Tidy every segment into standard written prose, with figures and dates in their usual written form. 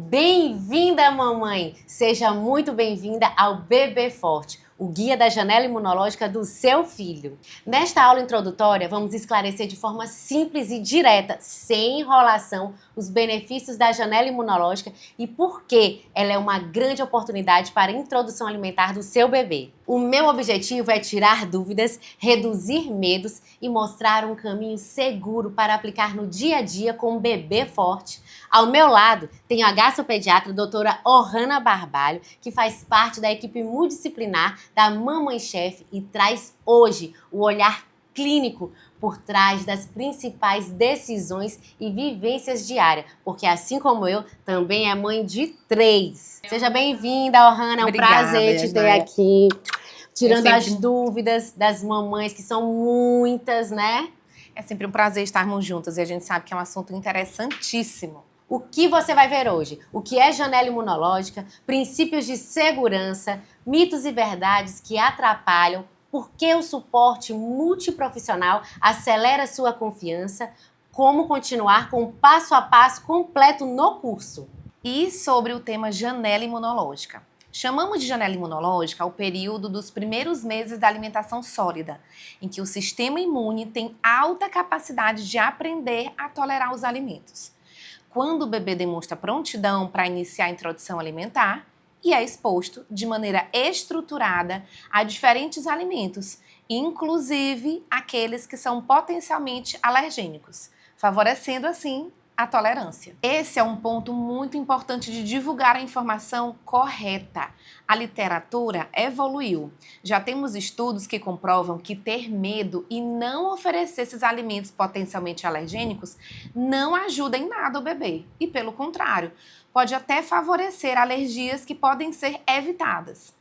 Bem-vinda, mamãe! Seja muito bem-vinda ao Bebê Forte, o guia da janela imunológica do seu filho. Nesta aula introdutória, vamos esclarecer de forma simples e direta, sem enrolação, os benefícios da janela imunológica e por que ela é uma grande oportunidade para a introdução alimentar do seu bebê. O meu objetivo é tirar dúvidas, reduzir medos e mostrar um caminho seguro para aplicar no dia a dia com um bebê forte. Ao meu lado, tenho a gastropediatra doutora Ohana Barbalho, que faz parte da equipe multidisciplinar da Mamãe Chef e traz hoje o olhar clínico por trás das principais decisões e vivências diárias, porque assim como eu, também é mãe de 3. Seja bem-vinda, Ohana, é um prazer te ter aqui, tirando as dúvidas das mamães, que são muitas, né? É sempre um prazer estarmos juntas e a gente sabe que é um assunto interessantíssimo. O que você vai ver hoje? O que é janela imunológica, princípios de segurança, mitos e verdades que atrapalham, por que o suporte multiprofissional acelera sua confiança, como continuar com o passo a passo completo no curso. E sobre o tema janela imunológica. Chamamos de janela imunológica o período dos primeiros meses da alimentação sólida, em que o sistema imune tem alta capacidade de aprender a tolerar os alimentos. Quando o bebê demonstra prontidão para iniciar a introdução alimentar e é exposto de maneira estruturada a diferentes alimentos, inclusive aqueles que são potencialmente alergênicos, favorecendo assim a tolerância. Esse é um ponto muito importante de divulgar a informação correta. A literatura evoluiu. Já temos estudos que comprovam que ter medo e não oferecer esses alimentos potencialmente alergênicos não ajuda em nada o bebê. E pelo contrário, pode até favorecer alergias que podem ser evitadas.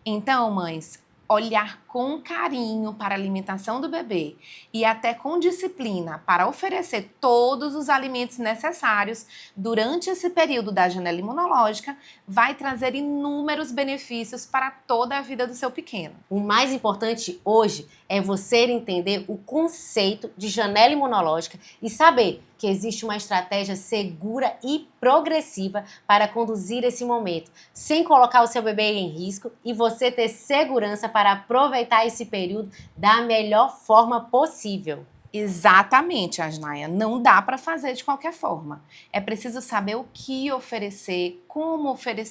Então, mães, olhar com carinho para a alimentação do bebê e até com disciplina para oferecer todos os alimentos necessários durante esse período da janela imunológica vai trazer inúmeros benefícios para toda a vida do seu pequeno. O mais importante hoje é você entender o conceito de janela imunológica e saber que existe uma estratégia segura e progressiva para conduzir esse momento, sem colocar o seu bebê em risco e você ter segurança para aproveitar esse período da melhor forma possível. Exatamente, Asnaia. Não dá para fazer de qualquer forma. É preciso saber o que oferecer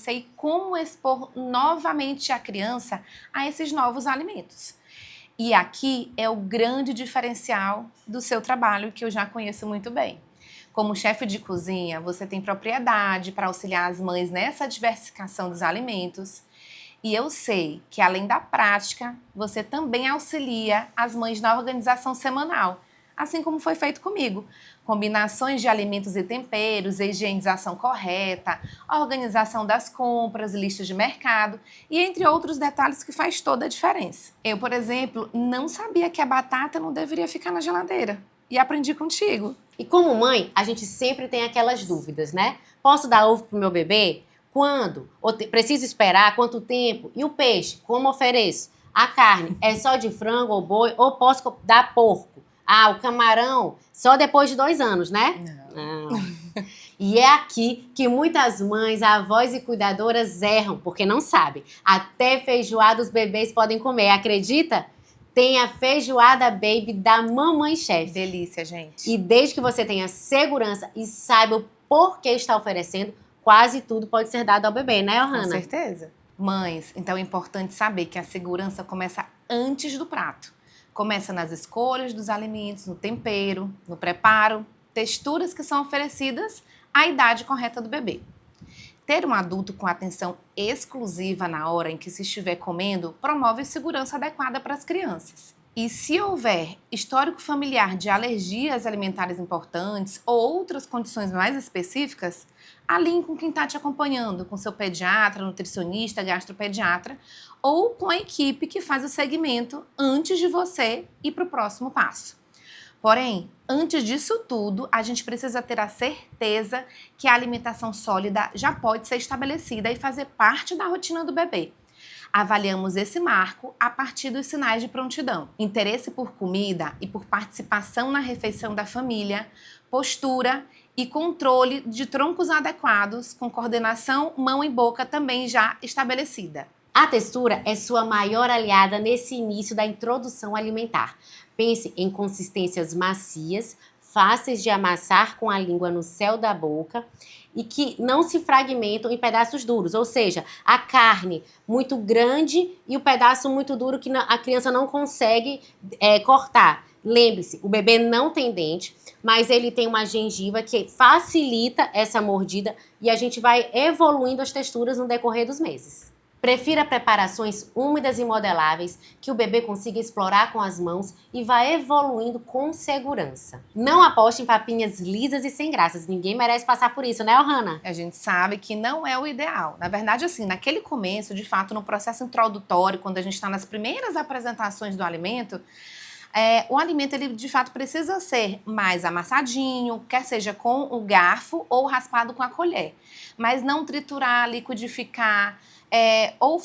e como expor novamente a criança a esses novos alimentos. E aqui é o grande diferencial do seu trabalho, que eu já conheço muito bem. Como chefe de cozinha, você tem propriedade para auxiliar as mães nessa diversificação dos alimentos. E eu sei que, além da prática, você também auxilia as mães na organização semanal, assim como foi feito comigo. Combinações de alimentos e temperos, a higienização correta, a organização das compras, listas de mercado e entre outros detalhes que faz toda a diferença. Eu, por exemplo, não sabia que a batata não deveria ficar na geladeira e aprendi contigo. E como mãe, a gente sempre tem aquelas dúvidas, né? Posso dar ovo pro meu bebê? Quando? Preciso esperar? Quanto tempo? E o peixe? Como ofereço? A carne é só de frango ou boi? Ou posso dar porco? Ah, o camarão só depois de 2 anos, né? Não. E é aqui que muitas mães, avós e cuidadoras erram, porque não sabem. Até feijoada os bebês podem comer, acredita? Tem a feijoada baby da Mamãe Chef. Delícia, gente. E desde que você tenha segurança e saiba o porquê está oferecendo, quase tudo pode ser dado ao bebê, né, Ohana? Com certeza. Mães, então é importante saber que a segurança começa antes do prato. Começa nas escolhas dos alimentos, no tempero, no preparo, texturas que são oferecidas à idade correta do bebê. Ter um adulto com atenção exclusiva na hora em que se estiver comendo promove segurança adequada para as crianças. E se houver histórico familiar de alergias alimentares importantes ou outras condições mais específicas, alinhe com quem está te acompanhando, com seu pediatra, nutricionista, gastropediatra ou com a equipe que faz o segmento antes de você ir para o próximo passo. Porém, antes disso tudo, a gente precisa ter a certeza que a alimentação sólida já pode ser estabelecida e fazer parte da rotina do bebê. Avaliamos esse marco a partir dos sinais de prontidão: interesse por comida e por participação na refeição da família, postura e controle de troncos adequados, com coordenação mão e boca também já estabelecida. A textura é sua maior aliada nesse início da introdução alimentar. Pense em consistências macias, fáceis de amassar com a língua no céu da boca e que não se fragmentam em pedaços duros, ou seja, a carne muito grande e o pedaço muito duro que a criança não consegue cortar. Lembre-se, o bebê não tem dente, mas ele tem uma gengiva que facilita essa mordida e a gente vai evoluindo as texturas no decorrer dos meses. Prefira preparações úmidas e modeláveis que o bebê consiga explorar com as mãos e vá evoluindo com segurança. Não aposte em papinhas lisas e sem graças. Ninguém merece passar por isso, né, Ohana? A gente sabe que não é o ideal. Na verdade, assim, naquele começo, de fato, no processo introdutório, quando a gente está nas primeiras apresentações do alimento, o alimento, ele de fato precisa ser mais amassadinho, quer seja com o garfo ou raspado com a colher. Mas não triturar, liquidificar, ou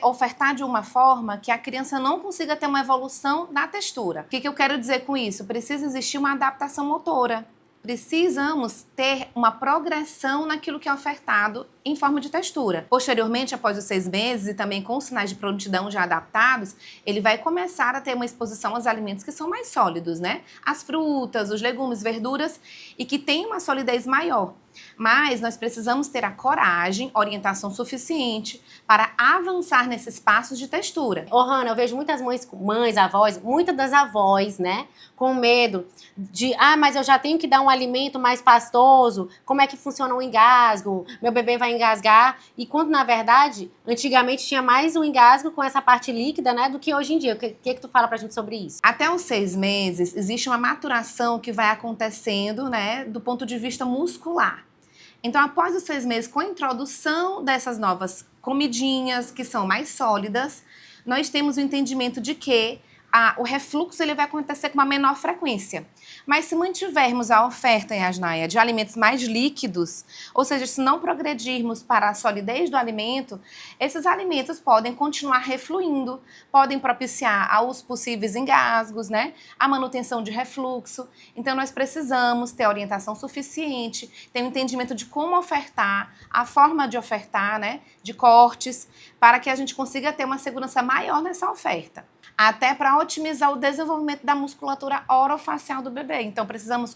ofertar de uma forma que a criança não consiga ter uma evolução da textura. O que eu quero dizer com isso? Precisa existir uma adaptação motora. Precisamos ter uma progressão naquilo que é ofertado em forma de textura. Posteriormente, após os 6 meses e também com os sinais de prontidão já adaptados, ele vai começar a ter uma exposição aos alimentos que são mais sólidos, né? As frutas, os legumes, verduras e que têm uma solidez maior. Mas nós precisamos ter a coragem, orientação suficiente para avançar nesses passos de textura. Ohana, eu vejo muitas mães, avós, muitas das avós, né, com medo de, mas eu já tenho que dar um alimento mais pastoso, como é que funciona o engasgo? Meu bebê vai engasgar? E quando, na verdade, antigamente tinha mais um engasgo com essa parte líquida, né, do que hoje em dia. O que tu fala pra gente sobre isso? Até os 6 meses, existe uma maturação que vai acontecendo, né, do ponto de vista muscular. Então, após os 6 meses, com a introdução dessas novas comidinhas, que são mais sólidas, nós temos o entendimento de que o refluxo ele vai acontecer com uma menor frequência. Mas se mantivermos a oferta, Yasnaia, de alimentos mais líquidos, ou seja, se não progredirmos para a solidez do alimento, esses alimentos podem continuar refluindo, podem propiciar aos possíveis engasgos, né? A manutenção de refluxo. Então, nós precisamos ter orientação suficiente, ter um entendimento de como ofertar, a forma de ofertar, né? De cortes, para que a gente consiga ter uma segurança maior nessa oferta. Até para otimizar o desenvolvimento da musculatura orofacial do bebê. Então, precisamos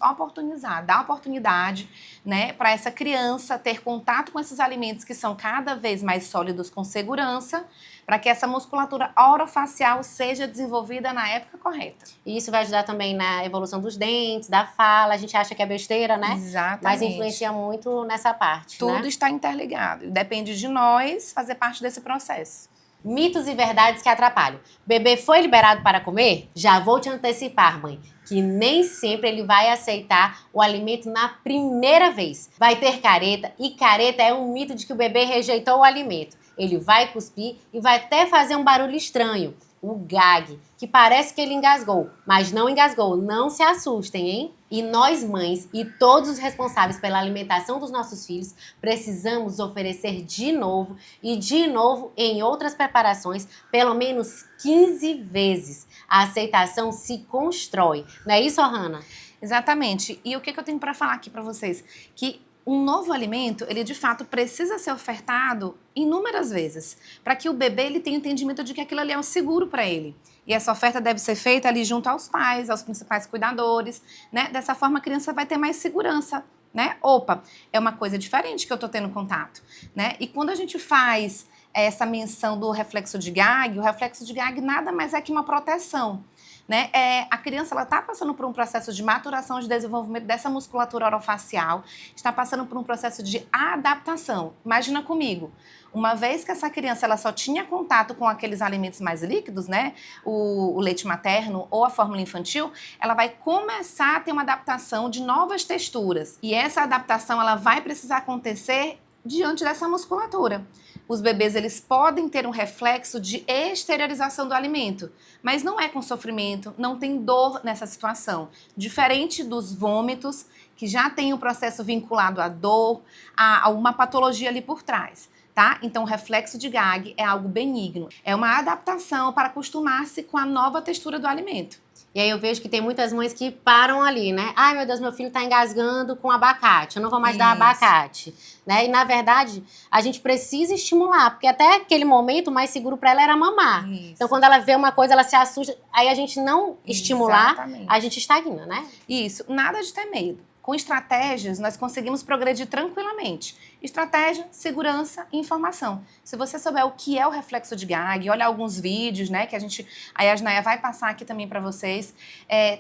dar oportunidade, né, para essa criança ter contato com esses alimentos que são cada vez mais sólidos com segurança, para que essa musculatura orofacial seja desenvolvida na época correta. E isso vai ajudar também na evolução dos dentes, da fala. A gente acha que é besteira, né? Exatamente. Mas influencia muito nessa parte, Tudo, né? está interligado. Depende de nós fazer parte desse processo. Mitos e verdades que atrapalham. Bebê foi liberado para comer? Já vou te antecipar, mãe, que nem sempre ele vai aceitar o alimento na primeira vez. Vai ter careta e careta é um mito de que o bebê rejeitou o alimento. Ele vai cuspir e vai até fazer um barulho estranho. O gag, que parece que ele engasgou, mas não engasgou. Não se assustem, hein? E nós, mães, e todos os responsáveis pela alimentação dos nossos filhos, precisamos oferecer de novo e de novo em outras preparações, pelo menos 15 vezes. A aceitação se constrói. Não é isso, Ohana? Exatamente. E o que eu tenho para falar aqui para vocês? Que um novo alimento, ele de fato precisa ser ofertado inúmeras vezes, para que o bebê ele tenha o entendimento de que aquilo ali é um seguro para ele. E essa oferta deve ser feita ali junto aos pais, aos principais cuidadores, né? Dessa forma a criança vai ter mais segurança, né? Opa, é uma coisa diferente que eu tô tendo contato, né? E quando a gente faz essa menção do reflexo de gag, o reflexo de gag nada mais é que uma proteção. Né? A criança está passando por um processo de maturação, de desenvolvimento dessa musculatura orofacial, está passando por um processo de adaptação. Imagina comigo, uma vez que essa criança ela só tinha contato com aqueles alimentos mais líquidos, né? O leite materno ou a fórmula infantil, ela vai começar a ter uma adaptação de novas texturas. E essa adaptação ela vai precisar acontecer diante dessa musculatura. Os bebês eles podem ter um reflexo de exteriorização do alimento, mas não é com sofrimento, não tem dor nessa situação. Diferente dos vômitos, que já tem um processo vinculado à dor, a uma patologia ali por trás. Tá? Então, o reflexo de gag é algo benigno. É uma adaptação para acostumar-se com a nova textura do alimento. E aí eu vejo que tem muitas mães que param ali, né? Ai, meu Deus, meu filho tá engasgando com abacate, eu não vou mais dar abacate, né? E na verdade, a gente precisa estimular, porque até aquele momento o mais seguro para ela era mamar. Isso. Então quando ela vê uma coisa, ela se assusta, aí a gente não estimular, Exatamente. a gente estagna, né? Isso, nada de ter medo. Com estratégias, nós conseguimos progredir tranquilamente. Estratégia, segurança e informação. Se você souber o que é o reflexo de Gag, olha alguns vídeos, né, que a Yasnaia vai passar aqui também para vocês,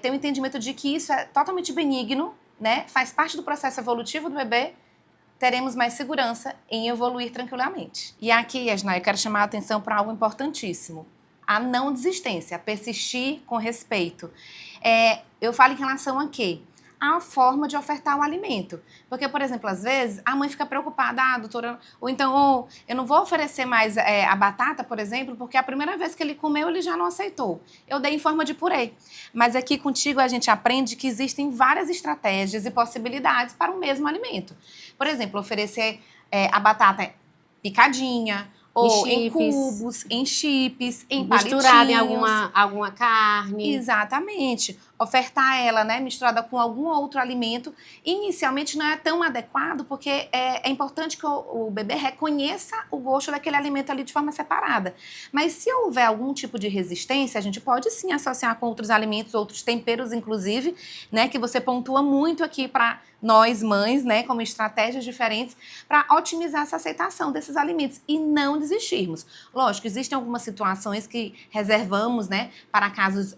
ter um entendimento de que isso é totalmente benigno, né, faz parte do processo evolutivo do bebê, teremos mais segurança em evoluir tranquilamente. E aqui, Yasnaia, eu quero chamar a atenção para algo importantíssimo. A não desistência, a persistir com respeito. Eu falo em relação a quê? A forma de ofertar o alimento. Porque, por exemplo, às vezes, a mãe fica preocupada, doutora, ou então, eu não vou oferecer mais a batata, por exemplo, porque a primeira vez que ele comeu, ele já não aceitou. Eu dei em forma de purê. Mas aqui contigo a gente aprende que existem várias estratégias e possibilidades para o mesmo alimento. Por exemplo, oferecer a batata picadinha, ou em cubos, em chips, em palitinhos. Misturada em alguma carne. Exatamente. Ofertar ela, né, misturada com algum outro alimento, inicialmente não é tão adequado, porque é importante que o bebê reconheça o gosto daquele alimento ali de forma separada. Mas se houver algum tipo de resistência, a gente pode sim associar com outros alimentos, outros temperos, inclusive, né, que você pontua muito aqui para nós, mães, né, como estratégias diferentes para otimizar essa aceitação desses alimentos e não desistirmos. Lógico, existem algumas situações que reservamos, né, para casos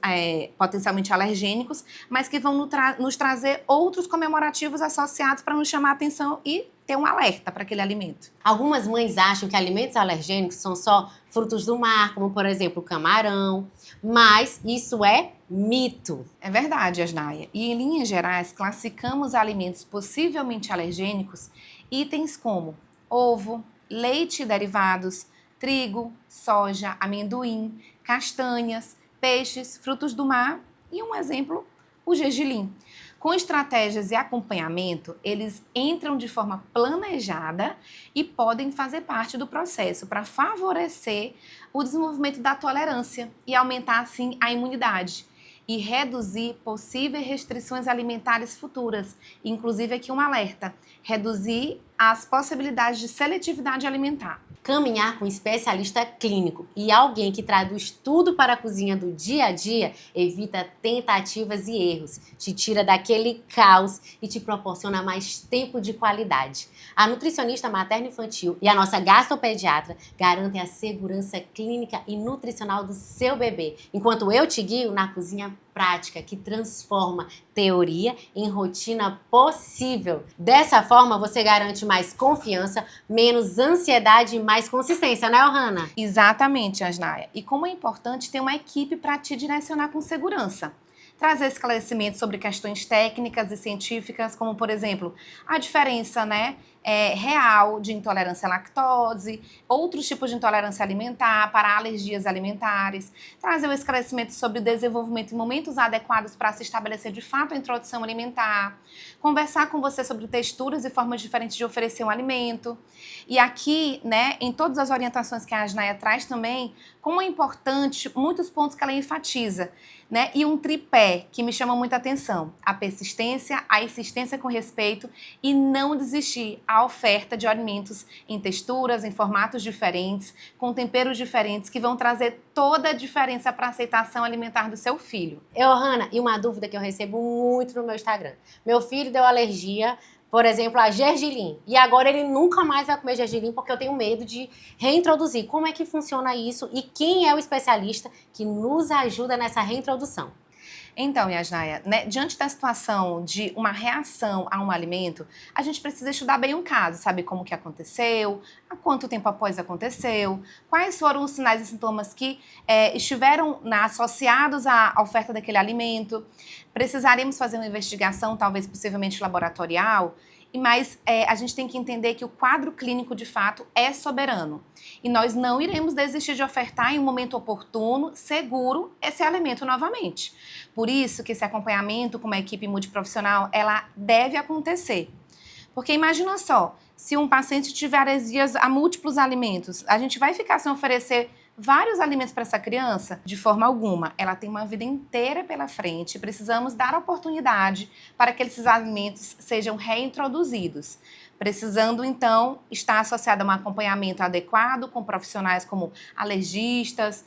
potencialmente alergênicos, mas que vão nos trazer outros comemorativos associados para nos chamar a atenção e ter um alerta para aquele alimento. Algumas mães acham que alimentos alergênicos são só frutos do mar, como por exemplo o camarão, mas isso é mito. É verdade, Yasnaia. E em linhas gerais, classificamos alimentos possivelmente alergênicos itens como ovo, leite e derivados, trigo, soja, amendoim, castanhas, peixes, frutos do mar e um exemplo, o gergelim. Com estratégias e acompanhamento, eles entram de forma planejada e podem fazer parte do processo para favorecer o desenvolvimento da tolerância e aumentar, assim, a imunidade e reduzir possíveis restrições alimentares futuras. Inclusive, aqui um alerta, reduzir as possibilidades de seletividade alimentar. Caminhar com um especialista clínico e alguém que traduz tudo para a cozinha do dia a dia evita tentativas e erros, te tira daquele caos e te proporciona mais tempo de qualidade. A nutricionista materno-infantil e a nossa gastropediatra garantem a segurança clínica e nutricional do seu bebê, enquanto eu te guio na cozinha prática que transforma teoria em rotina possível. Dessa forma, você garante mais confiança, menos ansiedade e mais consistência, né, Ohana? Exatamente, Yasnaia. E como é importante ter uma equipe para te direcionar com segurança. Trazer esclarecimentos sobre questões técnicas e científicas, como, por exemplo, a diferença, né, real de intolerância à lactose, outros tipos de intolerância alimentar, para alergias alimentares, trazer o esclarecimento sobre o desenvolvimento em momentos adequados para se estabelecer de fato a introdução alimentar, conversar com você sobre texturas e formas diferentes de oferecer um alimento. E aqui, né, em todas as orientações que a Yasnaia traz também, como é importante, muitos pontos que ela enfatiza, né, e um tripé que me chama muita atenção: a persistência, a insistência com respeito e não desistir a oferta de alimentos em texturas, em formatos diferentes, com temperos diferentes, que vão trazer toda a diferença para a aceitação alimentar do seu filho. Ohana, e uma dúvida que eu recebo muito no meu Instagram. Meu filho deu alergia, por exemplo, a gergelim. E agora ele nunca mais vai comer gergelim porque eu tenho medo de reintroduzir. Como é que funciona isso e quem é o especialista que nos ajuda nessa reintrodução? Então, Yasnaia, né, diante da situação de uma reação a um alimento, a gente precisa estudar bem o caso, saber como que aconteceu, há quanto tempo após aconteceu, quais foram os sinais e sintomas que estiveram associados à oferta daquele alimento. Precisaríamos fazer uma investigação, talvez possivelmente laboratorial, mas a gente tem que entender que o quadro clínico, de fato, é soberano. E nós não iremos desistir de ofertar em um momento oportuno, seguro, esse alimento novamente. Por isso que esse acompanhamento com uma equipe multiprofissional, ela deve acontecer. Porque imagina só, se um paciente tiver alergias a múltiplos alimentos, a gente vai ficar sem oferecer vários alimentos para essa criança? De forma alguma. Ela tem uma vida inteira pela frente. Precisamos dar oportunidade para que esses alimentos sejam reintroduzidos. Precisando, então, estar associado a um acompanhamento adequado com profissionais como alergistas,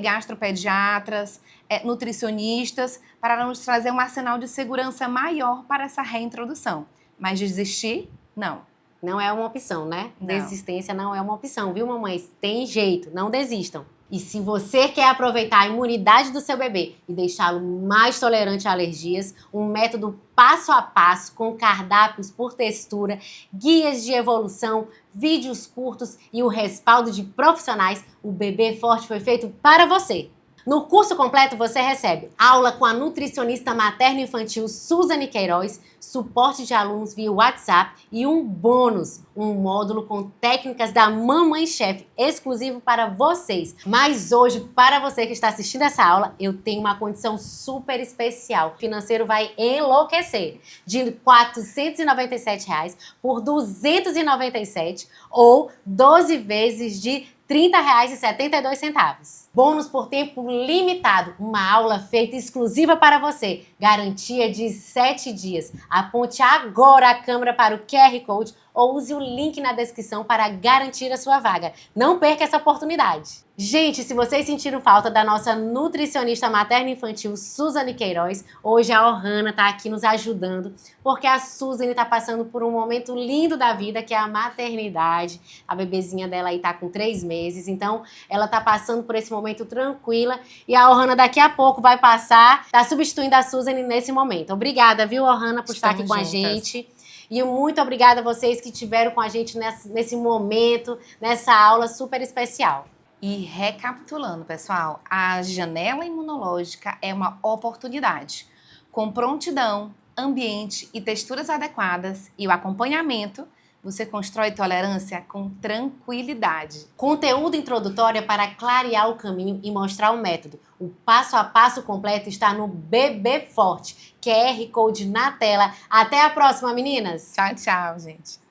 gastropediatras, nutricionistas, para nos trazer um arsenal de segurança maior para essa reintrodução. Mas desistir, não. Não é uma opção, né? Não. Desistência não é uma opção, viu, mamães? Tem jeito, não desistam. E se você quer aproveitar a imunidade do seu bebê e deixá-lo mais tolerante a alergias, um método passo a passo com cardápios por textura, guias de evolução, vídeos curtos e o respaldo de profissionais, o Bebê Forte foi feito para você. No curso completo você recebe aula com a nutricionista materno-infantil Suzane Queiroz, suporte de alunos via WhatsApp e um bônus, um módulo com técnicas da Mamãe Chef exclusivo para vocês. Mas hoje, para você que está assistindo essa aula, eu tenho uma condição super especial. O financeiro vai enlouquecer. De R$ 497 por R$ 297 ou 12 vezes de R$ 30,72. Bônus por tempo limitado, uma aula feita exclusiva para você. Garantia de 7 dias. Aponte agora a câmera para o QR Code ou use o link na descrição para garantir a sua vaga. Não perca essa oportunidade. Gente, se vocês sentiram falta da nossa nutricionista materno-infantil Suzane Queiroz, hoje a Ohana está aqui nos ajudando, porque a Suzane está passando por um momento lindo da vida, que é a maternidade. A bebezinha dela aí tá com 3 meses, então ela está passando por esse momento tranquila e a Ohana daqui a pouco vai passar, tá substituindo a Suzane nesse momento. Obrigada, viu, Ohana, por estar aqui com a gente. E muito obrigada a vocês que estiveram com a gente nesse momento, nessa aula super especial. E recapitulando, pessoal, a janela imunológica é uma oportunidade. Com prontidão, ambiente e texturas adequadas e o acompanhamento, você constrói tolerância com tranquilidade. Conteúdo introdutório para clarear o caminho e mostrar o método. O passo a passo completo está no Bebê Forte. QR Code na tela. Até a próxima, meninas! Tchau, tchau, gente!